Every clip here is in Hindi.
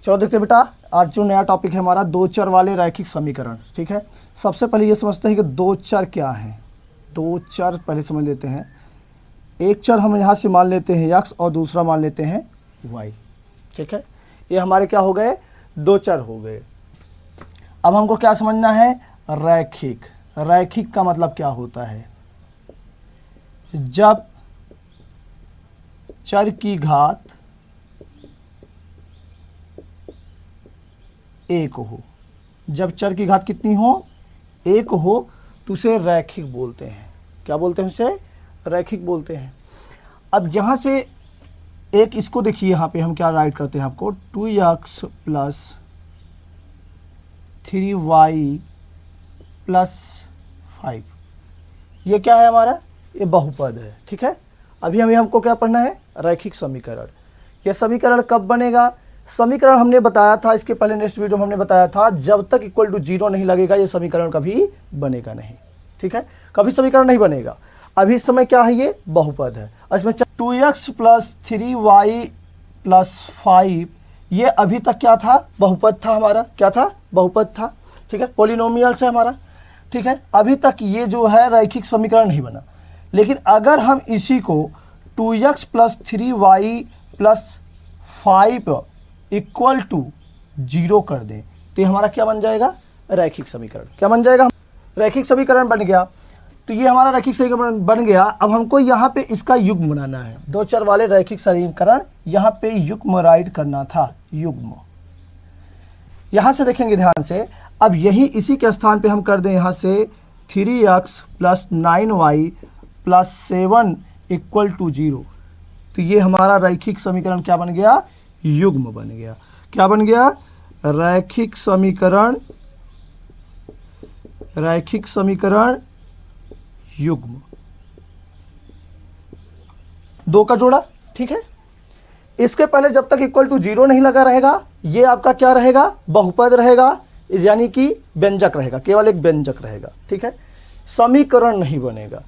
चलो देखते हैं बेटा, आज जो नया टॉपिक है हमारा दो चर वाले रैखिक समीकरण। ठीक है, सबसे पहले ये समझते हैं कि दो चर क्या है। दो चर पहले समझ लेते हैं। एक चर हम यहाँ से मान लेते हैं x और दूसरा मान लेते हैं y। ठीक है, ये हमारे क्या हो गए, दो चर हो गए। अब हमको क्या समझना है, रैखिक। रैखिक का मतलब क्या होता है, जब चर की घात एक हो। जब चर की घात कितनी हो, एक हो, तो उसे रैखिक बोलते हैं। क्या बोलते हैं उसे, रैखिक बोलते हैं। अब यहाँ से एक इसको देखिए, यहाँ पे हम क्या राइट करते हैं आपको, 2x प्लस 3y प्लस 5। ये क्या है हमारा, ये बहुपद है। ठीक है, अभी हमको क्या पढ़ना है, रैखिक समीकरण। यह समीकरण कब बनेगा, समीकरण हमने बताया था इसके पहले नेक्स्ट वीडियो में हमने बताया था, जब तक इक्वल टू 0 नहीं लगेगा ये समीकरण कभी बनेगा नहीं। ठीक है, कभी समीकरण नहीं बनेगा। अभी इस समय क्या है, ये बहुपद है। और इसमें 2x प्लस 3y प्लस 5, ये अभी तक क्या था, बहुपद था हमारा। क्या था, बहुपद था। ठीक है, पॉलिनोमियल से हमारा। ठीक है, अभी तक ये जो है रैखिक समीकरण नहीं बना। लेकिन अगर हम इसी को 2x plus 3y plus 5 equal to 0 कर दें तो ये हमारा क्या बन जाएगा, रैखिक समीकरण। क्या बन जाएगा, रैखिक समीकरण बन गया। तो ये हमारा रैखिक समीकरण बन गया। अब हमको यहाँ पे इसका युग्म बनाना है। दो चर वाले रैखिक समीकरण यहाँ पे युग्म राइट करना था, युग्म। यहाँ से देखेंगे ध्यान से, अब यही इसी के स्थान पे हम कर दें यहाँ से 3x plus 9y plus 7 equal to 0। तो ये हमारा रैखिक समीकरण क्या बन गया, युग्म बन गया। क्या बन गया, रैखिक समीकरण, रैखिक समीकरण युग्म। दो का जोड़ा। ठीक है, इसके पहले जब तक इक्वल टू 0 नहीं लगा रहेगा, ये आपका क्या रहेगा, बहुपद रहेगा, यानी कि व्यंजक रहेगा, केवल एक व्यंजक रहेगा। ठीक है, समीकरण नहीं बनेगा।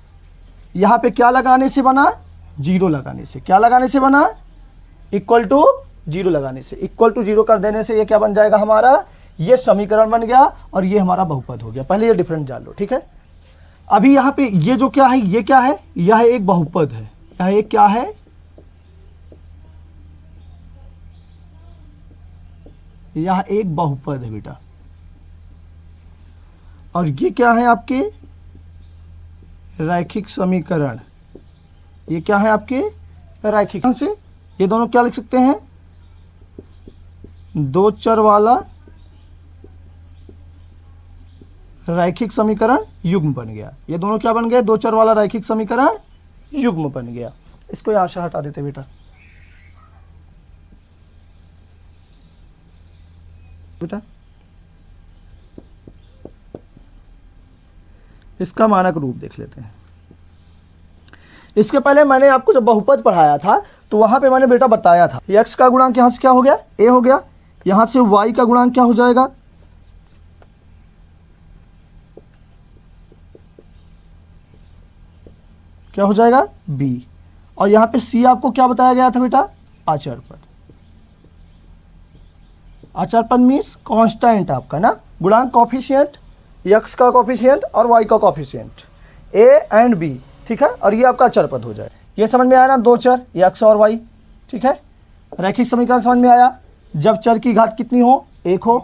यहां पे क्या लगाने से बना, 0 लगाने से। क्या लगाने से बना, इक्वल टू 0 लगाने से। इक्वल टू 0 कर देने से ये क्या बन जाएगा हमारा, ये समीकरण बन गया और ये हमारा बहुपद हो गया। पहले ये डिफरेंस जान लो। ठीक है, अभी यहाँ पे ये जो क्या है, ये क्या है, यह एक बहुपद है। यह एक क्या है, यह एक बहुपद है बेटा। और ये क्या है आपके रैखिक समीकरण। ये क्या है आपके रैखिक से, ये दोनों क्या लिख सकते हैं, दो चर वाला रैखिक समीकरण युग्म बन गया। ये दोनों क्या बन गए, दो चर वाला रैखिक समीकरण युग्म बन गया। इसको यहां से हटा देते बेटा। बेटा इसका मानक रूप देख लेते हैं। इसके पहले मैंने आपको जब बहुपद पढ़ाया था तो वहां पे मैंने बेटा बताया था, x का गुणांक यहां से क्या हो गया, a हो गया। यहां से y का गुणांक क्या हो जाएगा, क्या हो जाएगा, b। और यहां पे c आपको क्या बताया गया था बेटा, आचार पद। आचार पद मीन्स कांस्टेंट आपका ना, गुणांक कॉफिशिएंट, x का कॉफिशिएंट और y का कॉफिशिएंट, a एंड b। ठीक है, और ये आपका अचर पद हो जाए। ये समझ में आया ना, दो चर x और y। ठीक है, रैखिक समीकरण समझ में आया, जब चर की घात कितनी हो, एक हो।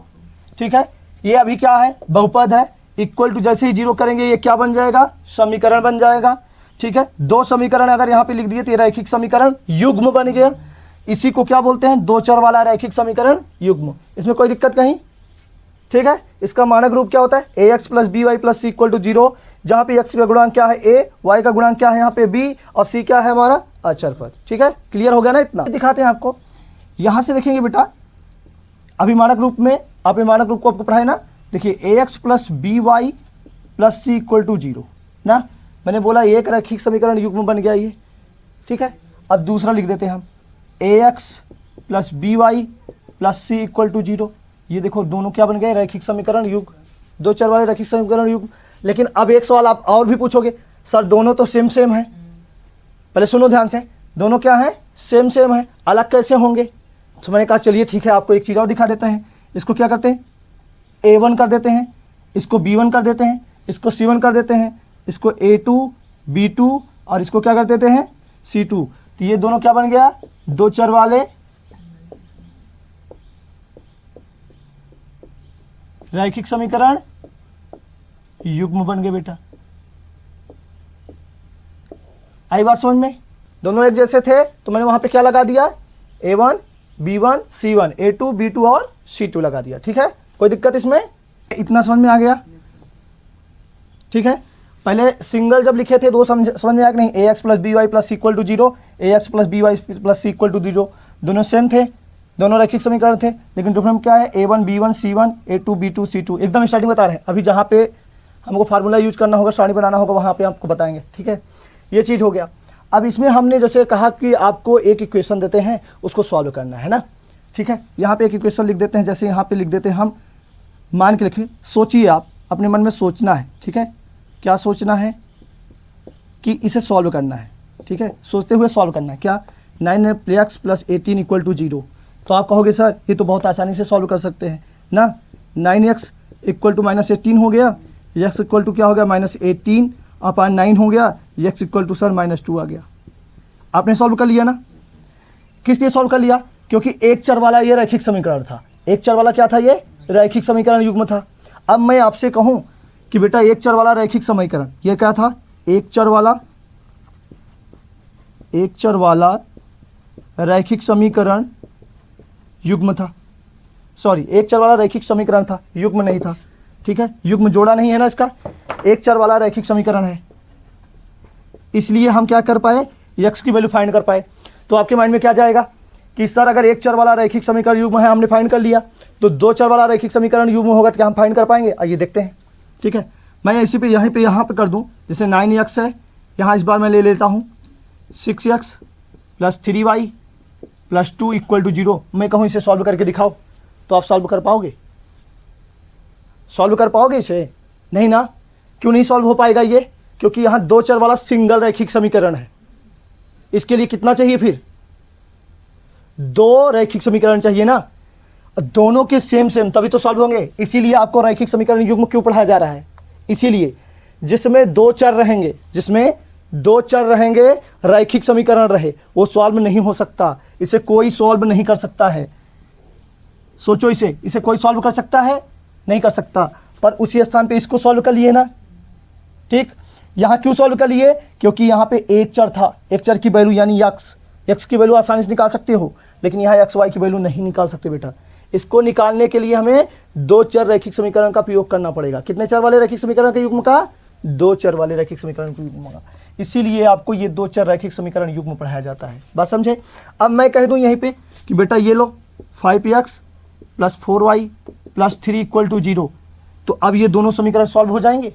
ठीक है, ये अभी क्या है, बहुपद है। इक्वल टू जैसे ही 0 करेंगे ये क्या बन जाएगा, समीकरण बन जाएगा। ठीक है, दो समीकरण अगर यहाँ पे लिख दिए तो ये रैखिक समीकरण युग्म बन गया। इसी को क्या बोलते हैं, दो चर वाला रैखिक समीकरण युग्म। इसमें कोई दिक्कत नहीं। ठीक है, इसका मानक रूप क्या होता है, ax plus b y plus c equal to 0, जहां पे x का गुणांक क्या है a, y का गुणांक क्या है यहाँ पे b, और c क्या है हमारा अचर पद। ठीक है, क्लियर हो गया ना, इतना दिखाते हैं आपको। यहां से देखेंगे बेटा, अभी मानक रूप में, आपने मानक रूप को आपको पढ़ाए ना, देखिए ax plus b y plus c equal to 0 ना, मैंने बोला एक रैखिक समीकरण युग्म बन गया ये। ठीक है, अब दूसरा लिख देते हैं हम, ax plus b y plus c equal to 0। ये देखो दोनों क्या बन गए, रैखिक समीकरण युग्म, दो चर वाले रैखिक समीकरण युग्म। लेकिन अब एक सवाल आप और भी पूछोगे, सर दोनों तो सेम सेम है। पहले सुनो ध्यान से, दोनों क्या है, सेम सेम है, अलग कैसे होंगे। तो मैंने कहा चलिए ठीक है, आपको एक चीज़ और दिखा देते हैं। इसको क्या करते हैं, A1 कर देते हैं, इसको B1 कर देते हैं, इसको C1 कर देते हैं, इसको A2 B2 और इसको क्या कर देते हैं C2। तो ये दोनों क्या बन गया, दो चर वाले रैखिक समीकरण युग्म बन गए बेटा। आई बात समझ में? दोनों एक जैसे थे तो मैंने वहां पे क्या लगा दिया, A1 B1 C1, A2 B2 और C2 लगा दिया। ठीक है, कोई दिक्कत इसमें? इतना समझ में आ गया? ठीक है, पहले सिंगल जब लिखे थे दो समझ में आया कि नहीं, ax plus b y plus equal to zero, ax plus b y plus equal to zero, दोनों सेम थे, दोनों रैखिक समीकरण थे। लेकिन डिफरेंस क्या है, A1 B1 C1 A2 B2 C2, एकदम स्टार्टिंग बता रहे हैं। अभी जहाँ पे हमको फार्मूला यूज करना होगा, सारणी बनाना होगा, वहाँ पे आपको बताएंगे। ठीक है, ये चीज़ हो गया। अब इसमें हमने जैसे कहा कि आपको एक इक्वेशन देते हैं, उसको सॉल्व करना है ना। ठीक है, यहाँ पे एक इक्वेशन लिख देते हैं, जैसे यहाँ पे लिख देते हैं हम, मान के लिखिए, सोचिए आप अपने मन में सोचना है। ठीक है, क्या सोचना है कि इसे सॉल्व करना है। ठीक है, सोचते हुए सॉल्व करना है। क्या, 9x प्लस 18 इक्वल टू 0। तो आप कहोगे सर ये तो बहुत आसानी से सॉल्व कर सकते हैं ना, 9x इक्वल टू माइनस 18 हो गया, x इक्वल टू क्या हो गया माइनस 18 अपॉन 9 हो गया, x इक्वल टू सर -2 आ गया। आपने सॉल्व कर लिया ना। किस लिए सॉल्व कर लिया, क्योंकि एक चर वाला ये रैखिक समीकरण था। एक चर वाला क्या था, ये रैखिक समीकरण युग्म था। अब मैं आपसे कहूँ कि बेटा एक चर वाला रैखिक समीकरण ये क्या था, एक चर वाला रैखिक समीकरण युग्म था। सॉरी, एक चर वाला रैखिक समीकरण था, युग्म नहीं था। ठीक है, युग्म जोड़ा नहीं है ना इसका, एक चर वाला रैखिक समीकरण है, इसलिए हम क्या कर पाए, x की वैल्यू फाइंड कर पाए। तो आपके माइंड में क्या जाएगा कि सर अगर एक चर वाला रैखिक समीकरण युग्म है, हमने फाइंड कर लिया, तो दो चर वाला रैखिक समीकरण युग्म होगा तो क्या हम फाइंड कर पाएंगे? आइए देखते हैं। ठीक है, मैं इसी पे यहाँ पे कर दूँ, जैसे 9x है, यहाँ इस बार मैं ले लेता हूँ 6x plus 3y plus 2 equal to 0। मैं कहूँ इसे सॉल्व करके दिखाओ, तो आप सॉल्व कर पाओगे? सॉल्व कर पाओगे इसे? नहीं ना। क्यों नहीं सॉल्व हो पाएगा ये? क्योंकि यहाँ दो चर वाला सिंगल रैखिक समीकरण है। इसके लिए कितना चाहिए फिर, दो रैखिक समीकरण चाहिए ना, दोनों के सेम तभी तो सॉल्व होंगे। इसीलिए आपको रैखिक समीकरण युग्म क्यों पढ़ाया जा रहा है, इसीलिए जिसमें दो चर रहेंगे रैखिक समीकरण रहे, वो सॉल्व नहीं हो सकता, इसे कोई सॉल्व नहीं कर सकता है। सोचो, इसे कोई सॉल्व कर सकता है? नहीं कर सकता। पर उसी स्थान पे इसको सॉल्व कर लिए ना। ठीक, यहाँ क्यों सॉल्व कर लिए, क्योंकि यहाँ पे एक चर था, एक चर की वैल्यू यानी x की वैल्यू आसानी से निकाल सकते हो, लेकिन यहाँ x y की वैल्यू नहीं निकाल सकते बेटा। इसको निकालने के लिए हमें दो चर रैखिक समीकरण का प्रयोग करना पड़ेगा। कितने चर वाले रैखिक समीकरण के युग्म का? दो चर वाले रैखिक समीकरण के युग्म का। इसीलिए आपको ये दो चर रैखिक समीकरण युग्म पढ़ाया जाता है। बात समझे? अब मैं कह दूं यहीं पे कि बेटा ये लो 5x plus 4y plus 3 equal to 0, तो अब ये दोनों समीकरण सॉल्व हो जाएंगे?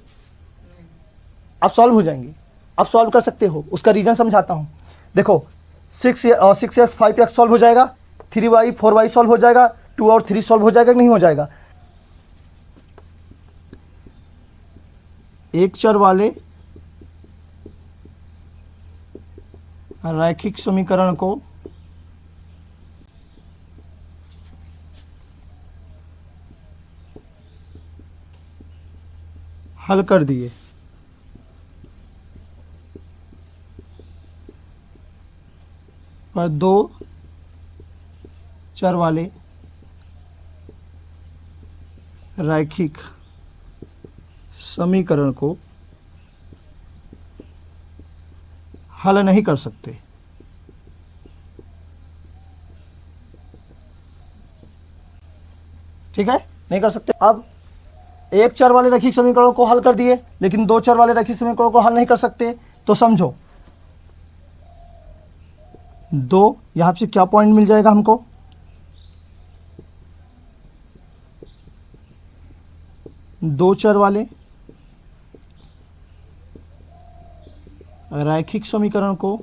अब सॉल्व हो जाएंगे, अब सॉल्व कर सकते हो। उसका रीजन समझाता हूँ। देखो 6x 5x सॉल्व हो जाएगा, 3y 4y सॉल्व हो जाएगा, 2 और 3 सॉल्व हो जाएगा कि नहीं हो जाएगा? एक चर वाले रैखिक समीकरण को हल कर दिए, पर दो चर वाले रैखिक समीकरण को हल नहीं कर सकते। ठीक है, नहीं कर सकते। अब एक चर वाले रैखिक समीकरणों को हल कर दिए, लेकिन दो चर वाले रैखिक समीकरणों को हल नहीं कर सकते। तो समझो, दो यहां से क्या पॉइंट मिल जाएगा हमको, दो चर वाले रैखिक समीकरण को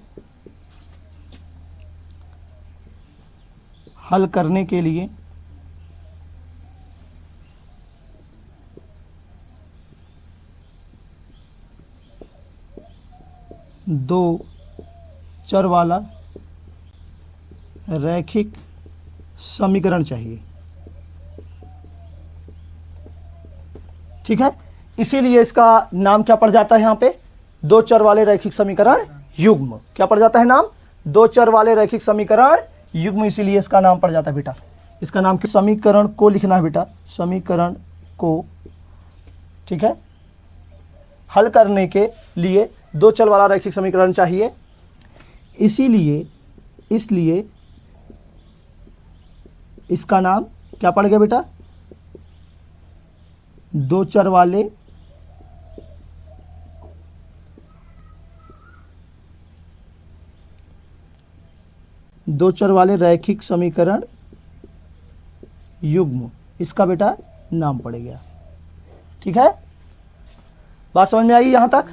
हल करने के लिए दो चर वाला रैखिक समीकरण चाहिए। ठीक है, इसीलिए इसका नाम क्या पड़ जाता है यहाँ पे, दो चर वाले रैखिक समीकरण युग्म। क्या पड़ जाता है नाम, दो चर वाले रैखिक समीकरण युग्म, इसीलिए इसका नाम पड़ जाता है बेटा। इसका नाम क्या, समीकरण को लिखना है बेटा, समीकरण को। ठीक है, हल करने के लिए दो चर वाला रैखिक समीकरण चाहिए, इसलिए इसका नाम क्या पड़ गया बेटा, दो चर वाले रैखिक समीकरण युग्म, इसका बेटा नाम पड़ गया। ठीक है, बात समझ में आई यहां तक।